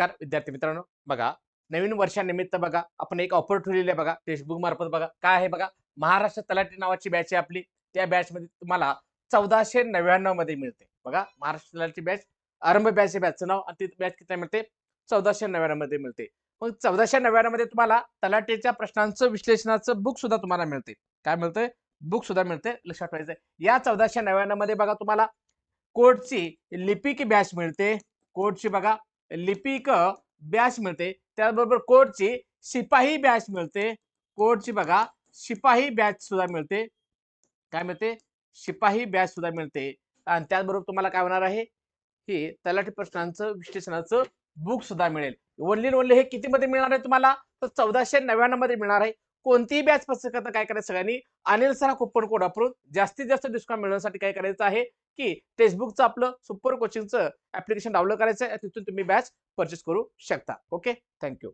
नमस्कार विद्यार्थी मित्रांनो. बघा, नवीन वर्षानिमित्त बघा आपण एक ऑफर ठेवलेली आहे बघा टेक्स्टबुक मार्फत. बघा काय आहे बघा, महाराष्ट्र तलाठी नावाची बॅच आहे आपली. त्या बॅच मध्ये तुम्हाला 1499 मध्ये मिळते. बघा, महाराष्ट्र तलाठी बॅच आरंभ बॅच आहे बॅचचं नाव आणि ती बॅच किती मिळते? 1499 मध्ये मिळते. मग 1499 मध्ये तुम्हाला तलाठीच्या प्रश्नांचं विश्लेषणाचं बुक सुद्धा तुम्हाला मिळते. काय मिळतंय? बुक सुद्धा मिळते. लक्षात ठेवायचं. या 1499 मध्ये बघा तुम्हाला कोर्टची लिपिक बॅच मिळते. कोर्टची बघा लिपिक बॅच मिळते. त्याचबरोबर कोर्टची शिपाई बॅच मिळते. कोर्टची बघा शिपाई बॅच सुद्धा मिळते. काय मिळते? शिपाई बॅच सुद्धा मिळते. आणि त्याचबरोबर तुम्हाला काय होणार आहे? हे तलाठी प्रश्नांचं विश्लेषणाचं बुक सुद्धा मिळेल. ओनली हे किती मध्ये मिळणार आहे तुम्हाला? तर 1499 मध्ये मिळणार आहे. कोणतीही बॅच पसंत करता काय करायचं सगळ्यांनी? अनिल सर कुपन कोड वापरून जास्तीत जास्त डिस्काउंट मिळवण्यासाठी काय करायचं आहे की टेक्स्टबुकचं आपलं सुपर कोचिंगचं ऍप्लिकेशन डाउनलोड करायचं आहे. तिथून तुम्ही बॅच परचेस करू शकता. Okay, thank you.